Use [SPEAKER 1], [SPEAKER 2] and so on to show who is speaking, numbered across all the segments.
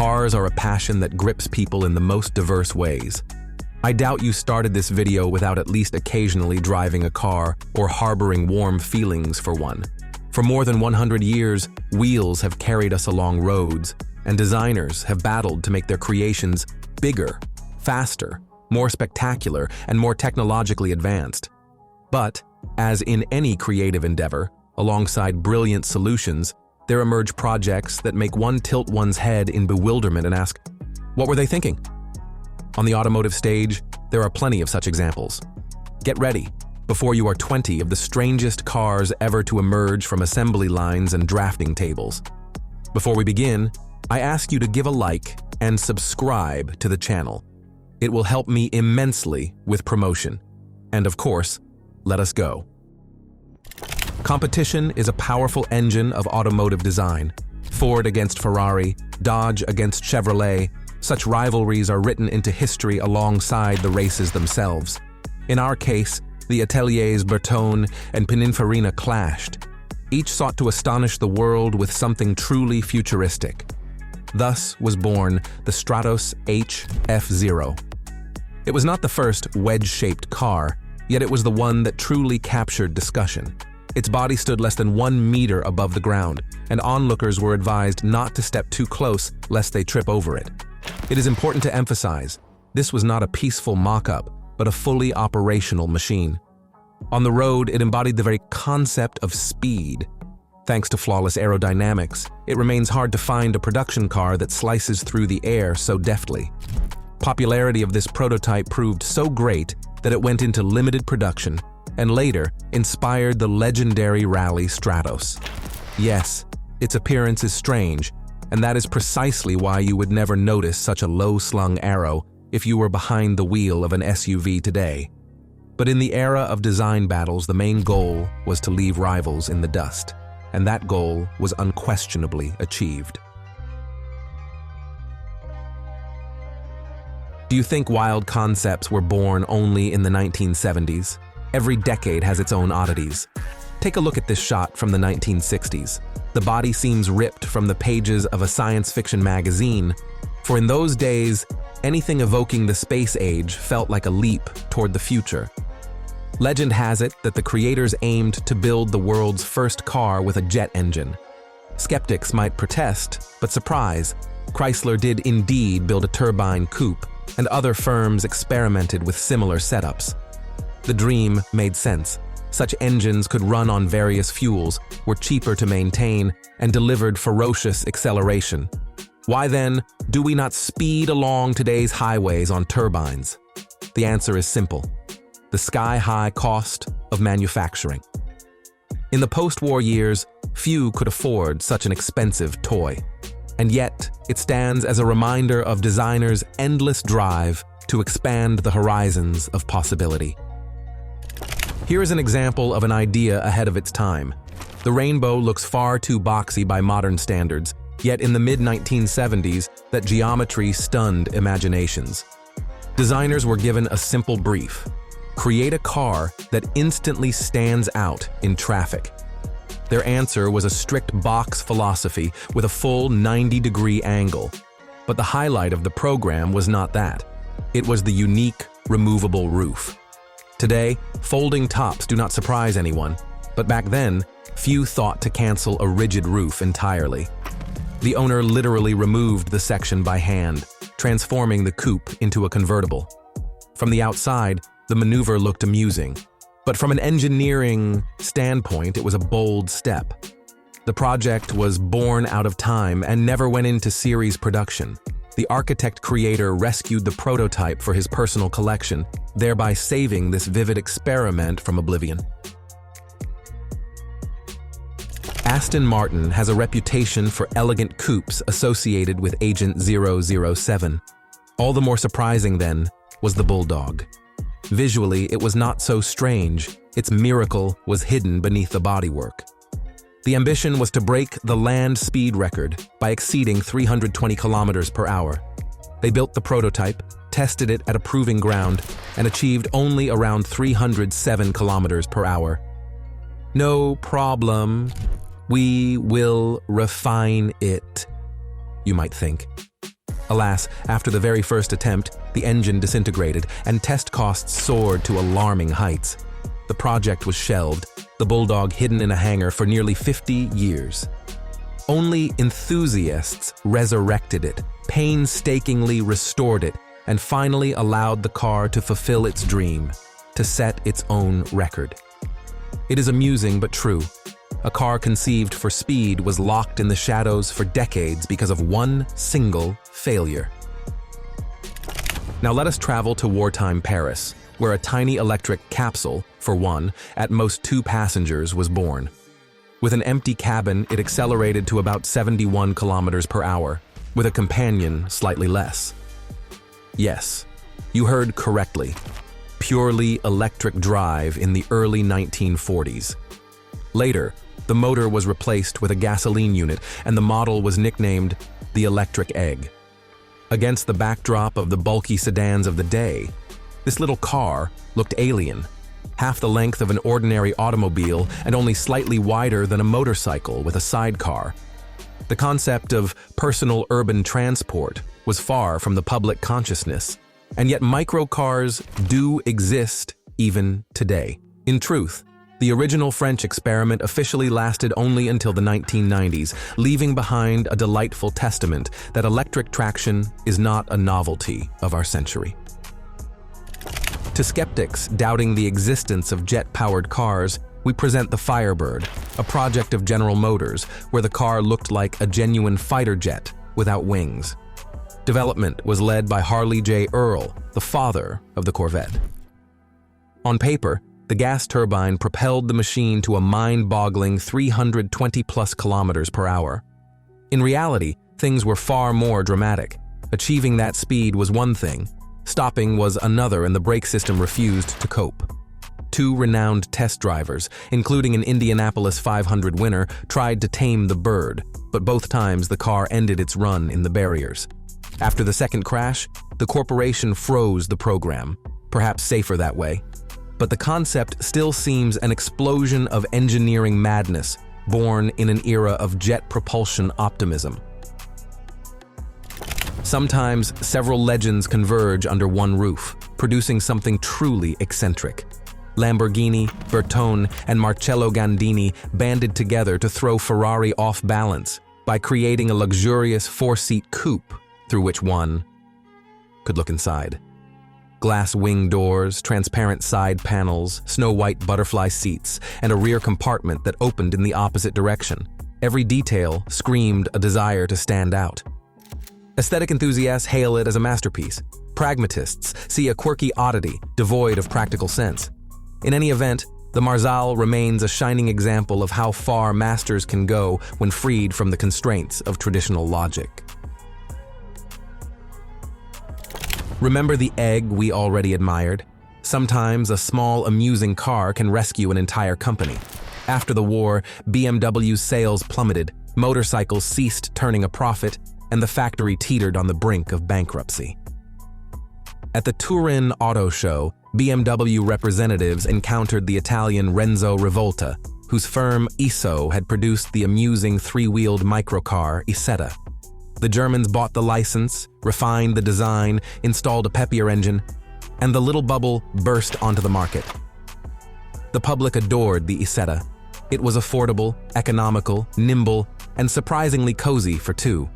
[SPEAKER 1] Cars are a passion that grips people in the most diverse ways. I doubt you started this video without at least occasionally driving a car or harboring warm feelings for one. For more than 100 years, wheels have carried us along roads, and designers have battled to make their creations bigger, faster, more spectacular, and more technologically advanced. But, as in any creative endeavor, alongside brilliant solutions, there emerge projects that make one tilt one's head in bewilderment and ask, what were they thinking? On the automotive stage, there are plenty of such examples. Get ready, before you are 20 of the strangest cars ever to emerge from assembly lines and drafting tables. Before we begin, I ask you to give a like and subscribe to the channel. It will help me immensely with promotion. And of course, let us go. Competition is a powerful engine of automotive design. Ford against Ferrari, Dodge against Chevrolet. Such rivalries are written into history alongside the races themselves. In our case, the ateliers Bertone and Pininfarina clashed. Each sought to astonish the world with something truly futuristic. Thus was born the Stratos HF0. It was not the first wedge-shaped car, yet it was the one that truly captured discussion. Its body stood less than 1 meter above the ground, and onlookers were advised not to step too close lest they trip over it. It is important to emphasize, this was not a peaceful mock-up, but a fully operational machine. On the road, it embodied the very concept of speed. Thanks to flawless aerodynamics, it remains hard to find a production car that slices through the air so deftly. Popularity of this prototype proved so great that it went into limited production, and later inspired the legendary Rally Stratos. Yes, its appearance is strange, and that is precisely why you would never notice such a low-slung arrow if you were behind the wheel of an SUV today. But in the era of design battles, the main goal was to leave rivals in the dust, and that goal was unquestionably achieved. Do you think wild concepts were born only in the 1970s? Every decade has its own oddities. Take a look at this shot from the 1960s. The body seems ripped from the pages of a science fiction magazine, for in those days, anything evoking the space age felt like a leap toward the future. Legend has it that the creators aimed to build the world's first car with a jet engine. Skeptics might protest, but surprise, Chrysler did indeed build a turbine coupe, and other firms experimented with similar setups. The dream made sense. Such engines could run on various fuels, were cheaper to maintain, and delivered ferocious acceleration. Why then do we not speed along today's highways on turbines? The answer is simple: the sky-high cost of manufacturing. In the post-war years, few could afford such an expensive toy. And yet, it stands as a reminder of designers' endless drive to expand the horizons of possibility. Here is an example of an idea ahead of its time. The Rainbow looks far too boxy by modern standards, yet in the mid-1970s, that geometry stunned imaginations. Designers were given a simple brief: create a car that instantly stands out in traffic. Their answer was a strict box philosophy with a full 90-degree angle. But the highlight of the program was not that. It was the unique, removable roof. Today, folding tops do not surprise anyone, but back then, few thought to cancel a rigid roof entirely. The owner literally removed the section by hand, transforming the coupe into a convertible. From the outside, the maneuver looked amusing, but from an engineering standpoint, it was a bold step. The project was born out of time and never went into series production. The architect-creator rescued the prototype for his personal collection, thereby saving this vivid experiment from oblivion. Aston Martin has a reputation for elegant coupes associated with Agent 007. All the more surprising, then, was the Bulldog. Visually, it was not so strange. Its miracle was hidden beneath the bodywork. The ambition was to break the land speed record by exceeding 320 kilometers per hour. They built the prototype, tested it at a proving ground, and achieved only around 307 kilometers per hour. No problem. We will refine it. you might think. Alas, after the very first attempt, the engine disintegrated and test costs soared to alarming heights. The project was shelved, the Bulldog hidden in a hangar for nearly 50 years. Only enthusiasts resurrected it, painstakingly restored it, and finally allowed the car to fulfill its dream, to set its own record. It is amusing but true. A car conceived for speed was locked in the shadows for decades because of one single failure. Now let us travel to wartime Paris, where a tiny electric capsule, for one, at most 2 passengers, was born. With an empty cabin, it accelerated to about 71 kilometers per hour, with a companion slightly less. Yes, you heard correctly. Purely electric drive in the early 1940s. Later, the motor was replaced with a gasoline unit, and the model was nicknamed the Electric Egg. Against the backdrop of the bulky sedans of the day, this little car looked alien, half the length of an ordinary automobile and only slightly wider than a motorcycle with a sidecar. The concept of personal urban transport was far from the public consciousness, and yet microcars do exist even today. In truth, the original French experiment officially lasted only until the 1990s, leaving behind a delightful testament that electric traction is not a novelty of our century. To skeptics doubting the existence of jet-powered cars, we present the Firebird, a project of General Motors, where the car looked like a genuine fighter jet without wings. Development was led by Harley J. Earl, the father of the Corvette. On paper, the gas turbine propelled the machine to a mind-boggling 320+ kilometers per hour. In reality, things were far more dramatic. Achieving that speed was one thing, stopping was another, and the brake system refused to cope. 2 renowned test drivers, including an Indianapolis 500 winner, tried to tame the bird, but both times the car ended its run in the barriers. After the second crash, the corporation froze the program, perhaps safer that way. But the concept still seems an explosion of engineering madness, born in an era of jet propulsion optimism. Sometimes several legends converge under one roof, producing something truly eccentric. Lamborghini, Bertone, and Marcello Gandini banded together to throw Ferrari off balance by creating a luxurious 4-seat coupe through which one could look inside. Glass wing doors, transparent side panels, snow-white butterfly seats, and a rear compartment that opened in the opposite direction. Every detail screamed a desire to stand out. Aesthetic enthusiasts hail it as a masterpiece. Pragmatists see a quirky oddity devoid of practical sense. In any event, the Marzal remains a shining example of how far masters can go when freed from the constraints of traditional logic. Remember the egg we already admired? Sometimes a small, amusing car can rescue an entire company. After the war, BMW sales plummeted, motorcycles ceased turning a profit, and the factory teetered on the brink of bankruptcy. At the Turin Auto Show, BMW representatives encountered the Italian Renzo Revolta, whose firm ISO had produced the amusing 3-wheeled microcar Isetta. The Germans bought the license, refined the design, installed a peppier engine, and the little bubble burst onto the market. The public adored the Isetta. It was affordable, economical, nimble, and surprisingly cozy for 2.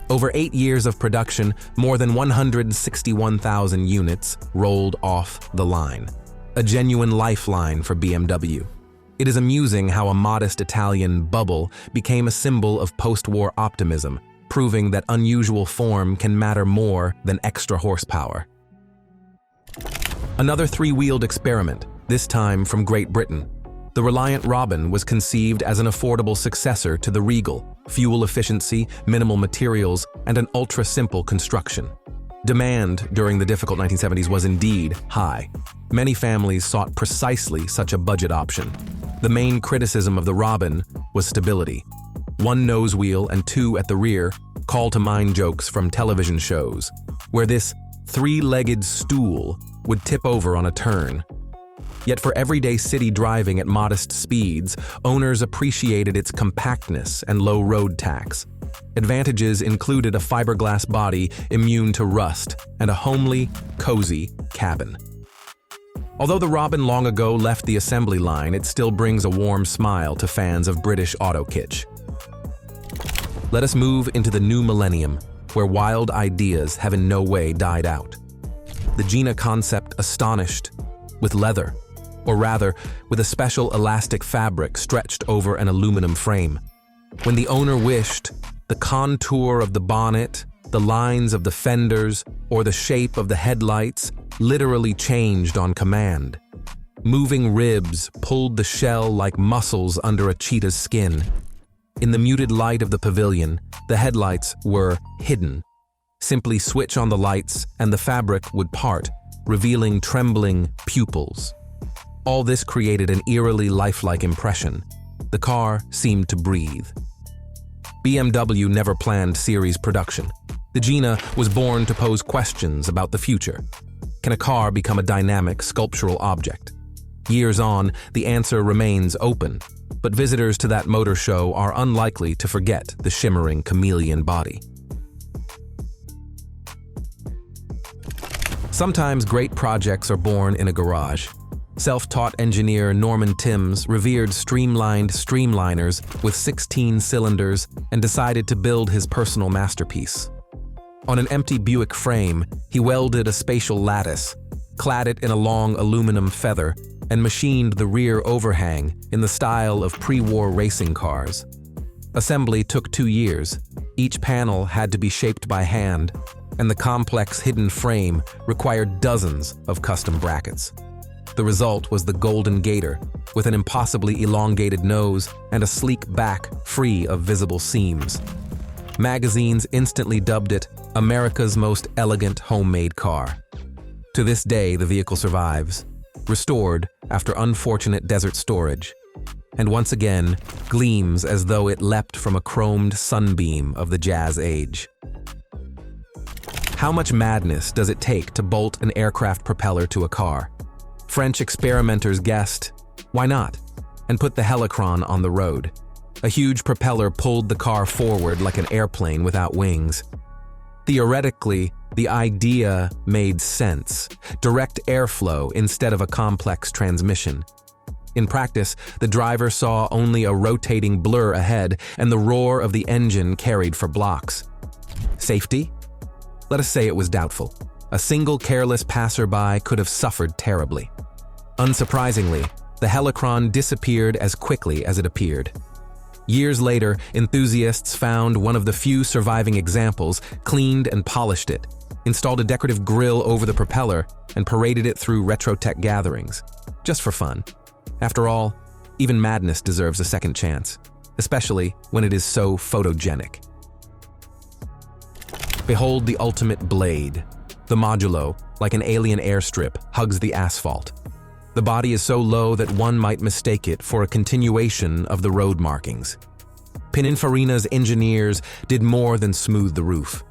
[SPEAKER 1] Over 8 years of production, more than 161,000 units rolled off the line. A genuine lifeline for BMW. It is amusing how a modest Italian bubble became a symbol of post-war optimism, proving that unusual form can matter more than extra horsepower. Another 3-wheeled experiment, this time from Great Britain. The Reliant Robin was conceived as an affordable successor to the Regal, fuel efficiency, minimal materials, and an ultra-simple construction. Demand during the difficult 1970s was indeed high. Many families sought precisely such a budget option. The main criticism of the Robin was stability. 1 nose wheel and 2 at the rear, call to mind jokes from television shows, where this 3-legged stool would tip over on a turn. Yet for everyday city driving at modest speeds, owners appreciated its compactness and low road tax. Advantages included a fiberglass body immune to rust and a homely, cozy cabin. Although the Robin long ago left the assembly line, it still brings a warm smile to fans of British auto kitsch. Let us move into the new millennium, where wild ideas have in no way died out. The GINA concept astonished with leather, or rather, with a special elastic fabric stretched over an aluminum frame. When the owner wished, the contour of the bonnet, the lines of the fenders, or the shape of the headlights literally changed on command. Moving ribs pulled the shell like muscles under a cheetah's skin. In the muted light of the pavilion, the headlights were hidden. Simply switch on the lights and the fabric would part, revealing trembling pupils. All this created an eerily lifelike impression. The car seemed to breathe. BMW never planned series production. The GINA was born to pose questions about the future. Can a car become a dynamic, sculptural object? Years on, the answer remains open, but visitors to that motor show are unlikely to forget the shimmering chameleon body. Sometimes great projects are born in a garage. Self-taught engineer Norman Timms revered streamlined streamliners with 16 cylinders and decided to build his personal masterpiece. On an empty Buick frame, he welded a spatial lattice, clad it in a long aluminum feather, and machined the rear overhang in the style of pre-war racing cars. Assembly took 2 years. Each panel had to be shaped by hand, and the complex hidden frame required dozens of custom brackets. The result was the Golden Gator, with an impossibly elongated nose and a sleek back free of visible seams. Magazines instantly dubbed it America's most elegant homemade car. To this day, the vehicle survives, restored after unfortunate desert storage, and once again gleams as though it leapt from a chromed sunbeam of the Jazz Age. How much madness does it take to bolt an aircraft propeller to a car? French experimenters guessed, why not? And put the Helicron on the road. A huge propeller pulled the car forward like an airplane without wings. Theoretically, the idea made sense. Direct airflow instead of a complex transmission. In practice, the driver saw only a rotating blur ahead and the roar of the engine carried for blocks. Safety? Let us say it was doubtful. A single careless passerby could have suffered terribly. Unsurprisingly, the Helicron disappeared as quickly as it appeared. Years later, enthusiasts found one of the few surviving examples, cleaned and polished it, installed a decorative grille over the propeller, and paraded it through retro tech gatherings, just for fun. After all, even madness deserves a second chance, especially when it is so photogenic. Behold the ultimate blade. The Modulo, like an alien airstrip, hugs the asphalt. The body is so low that one might mistake it for a continuation of the road markings. Pininfarina's engineers did more than smooth the roof.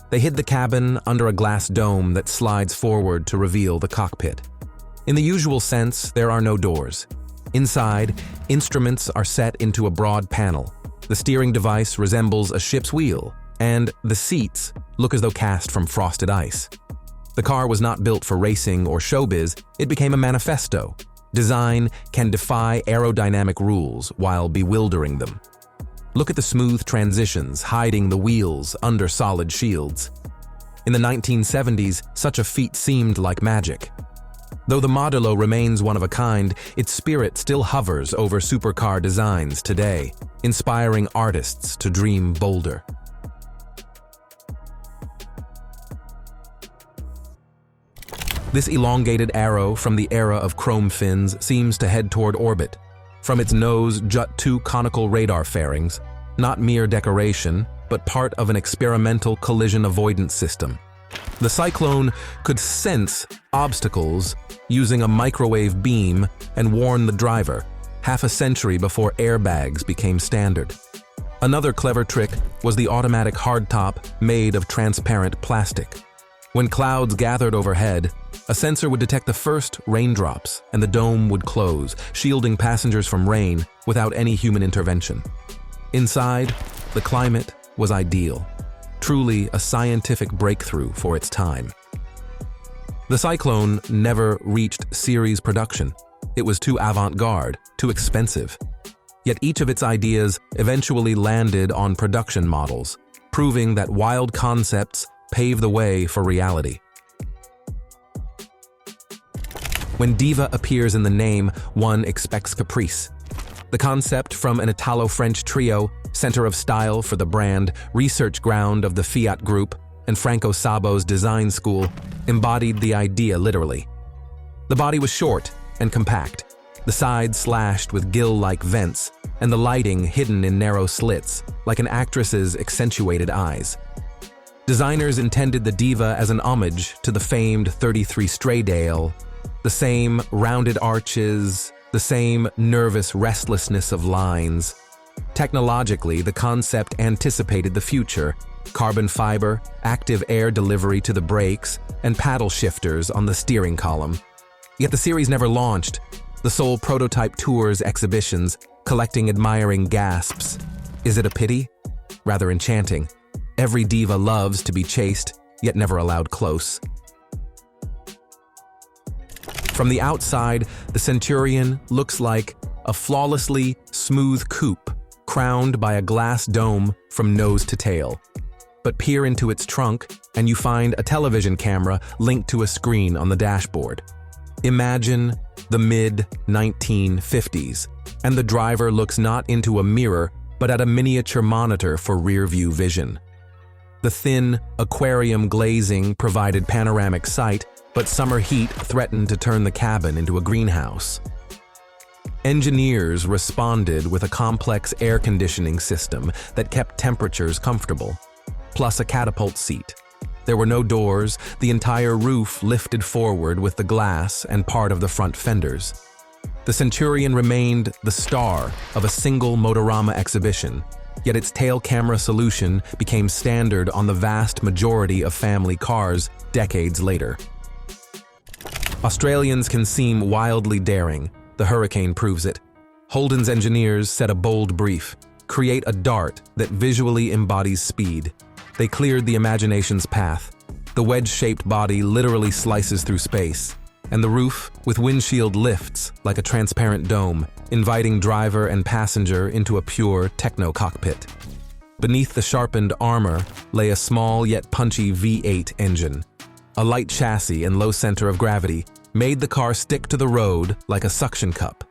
[SPEAKER 1] They hid the cabin under a glass dome that slides forward to reveal the cockpit. In the usual sense, there are no doors. Inside, instruments are set into a broad panel. The steering device resembles a ship's wheel, and the seats look as though cast from frosted ice. The car was not built for racing or showbiz, it became a manifesto. Design can defy aerodynamic rules while bewildering them. Look at the smooth transitions hiding the wheels under solid shields. In the 1970s, such a feat seemed like magic. Though the Modulo remains one of a kind, its spirit still hovers over supercar designs today, inspiring artists to dream bolder. This elongated arrow from the era of chrome fins seems to head toward orbit. From its nose jut 2 conical radar fairings, not mere decoration, but part of an experimental collision avoidance system. The Cyclone could sense obstacles using a microwave beam and warn the driver, half a century before airbags became standard. Another clever trick was the automatic hardtop made of transparent plastic. When clouds gathered overhead, a sensor would detect the first raindrops and the dome would close, shielding passengers from rain without any human intervention. Inside, the climate was ideal, truly a scientific breakthrough for its time. The Cyclone never reached series production. It was too avant-garde, too expensive. Yet each of its ideas eventually landed on production models, proving that wild concepts pave the way for reality. When Diva appears in the name, one expects caprice. The concept from an Italo-French trio, center of style for the brand, research ground of the Fiat Group, and Franco Sabo's design school, embodied the idea literally. The body was short and compact, the sides slashed with gill-like vents, and the lighting hidden in narrow slits, like an actress's accentuated eyes. Designers intended the Diva as an homage to the famed 33 Straydale, the same rounded arches, the same nervous restlessness of lines. Technologically, the concept anticipated the future: carbon fiber, active air delivery to the brakes, and paddle shifters on the steering column. Yet the series never launched. The sole prototype tours exhibitions, collecting admiring gasps. Is it a pity? Rather enchanting. Every Diva loves to be chased, yet never allowed close. From the outside, the Centurion looks like a flawlessly smooth coupe, crowned by a glass dome from nose to tail. But peer into its trunk, and you find a television camera linked to a screen on the dashboard. Imagine the mid-1950s, and the driver looks not into a mirror, but at a miniature monitor for rear-view vision. The thin aquarium glazing provided panoramic sight, but summer heat threatened to turn the cabin into a greenhouse. Engineers responded with a complex air conditioning system that kept temperatures comfortable, plus a catapult seat. There were no doors, the entire roof lifted forward with the glass and part of the front fenders. The Centurion remained the star of a single Motorama exhibition, yet its tail camera solution became standard on the vast majority of family cars decades later. Australians can seem wildly daring. The Hurricane proves it. Holden's engineers set a bold brief: create a dart that visually embodies speed. They cleared the imagination's path. The wedge-shaped body literally slices through space, and the roof with windshield lifts like a transparent dome, inviting driver and passenger into a pure techno-cockpit. Beneath the sharpened armor lay a small yet punchy V8 engine. A light chassis and low center of gravity made the car stick to the road like a suction cup.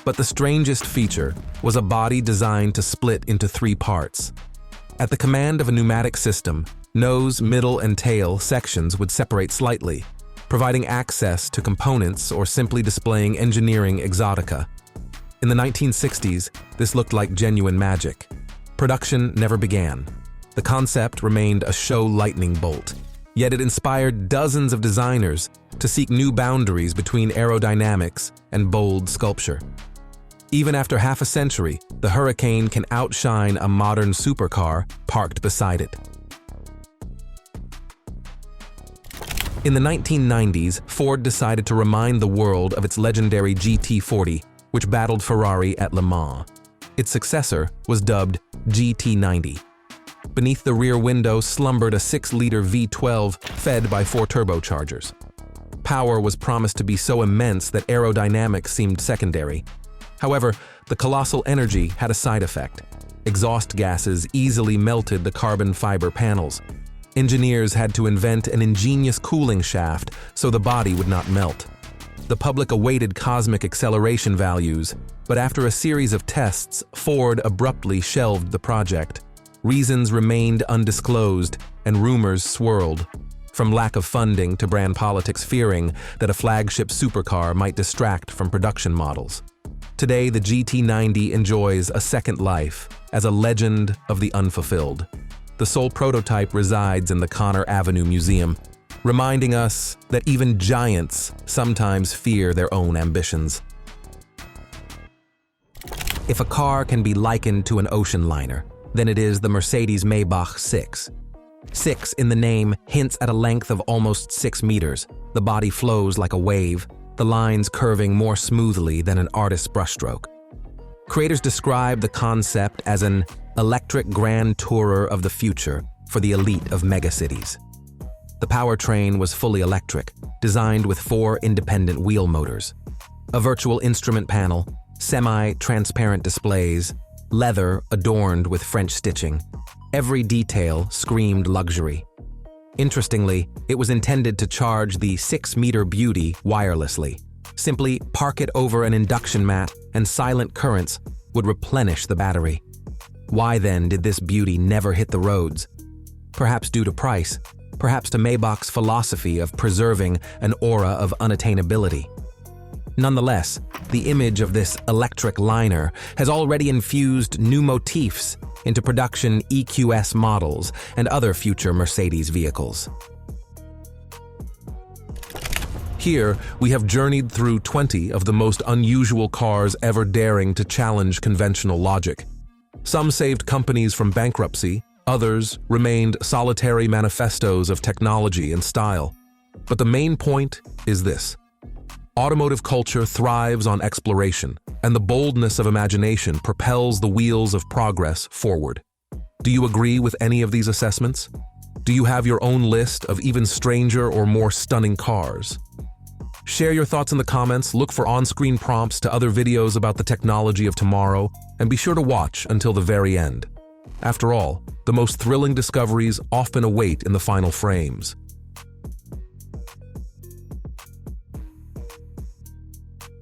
[SPEAKER 1] But the strangest feature was a body designed to split into 3 parts. At the command of a pneumatic system, nose, middle, and tail sections would separate slightly, providing access to components or simply displaying engineering exotica. In the 1960s, this looked like genuine magic. Production never began. The concept remained a show lightning bolt, yet it inspired dozens of designers to seek new boundaries between aerodynamics and bold sculpture. Even after half a century, the Hurricane can outshine a modern supercar parked beside it. In the 1990s, Ford decided to remind the world of its legendary GT40, which battled Ferrari at Le Mans. Its successor was dubbed GT90. Beneath the rear window slumbered a 6-liter V12 fed by 4 turbochargers. Power was promised to be so immense that aerodynamics seemed secondary. However, the colossal energy had a side effect. Exhaust gases easily melted the carbon fiber panels. Engineers had to invent an ingenious cooling shaft so the body would not melt. The public awaited cosmic acceleration values, but after a series of tests, Ford abruptly shelved the project. Reasons remained undisclosed, and rumors swirled, from lack of funding to brand politics fearing that a flagship supercar might distract from production models. Today, the GT90 enjoys a second life as a legend of the unfulfilled. The sole prototype resides in the Connor Avenue Museum, reminding us that even giants sometimes fear their own ambitions. If a car can be likened to an ocean liner, then it is the Mercedes-Maybach 6. 6 in the name hints at a length of almost 6 meters. The body flows like a wave, the lines curving more smoothly than an artist's brushstroke. Creators describe the concept as an electric grand tourer of the future for the elite of megacities. The powertrain was fully electric, designed with 4 independent wheel motors, a virtual instrument panel, semi-transparent displays, leather adorned with French stitching. Every detail screamed luxury. Interestingly, it was intended to charge the 6-meter beauty wirelessly. Simply park it over an induction mat and silent currents would replenish the battery. Why then did this beauty never hit the roads? Perhaps due to price, perhaps to Maybach's philosophy of preserving an aura of unattainability. Nonetheless, the image of this electric liner has already infused new motifs into production EQS models and other future Mercedes vehicles. Here, we have journeyed through 20 of the most unusual cars ever daring to challenge conventional logic. Some saved companies from bankruptcy, others remained solitary manifestos of technology and style. But the main point is this: automotive culture thrives on exploration, and the boldness of imagination propels the wheels of progress forward. Do you agree with any of these assessments? Do you have your own list of even stranger or more stunning cars? Share your thoughts in the comments, look for on-screen prompts to other videos about the technology of tomorrow, and be sure to watch until the very end. After all, the most thrilling discoveries often await in the final frames.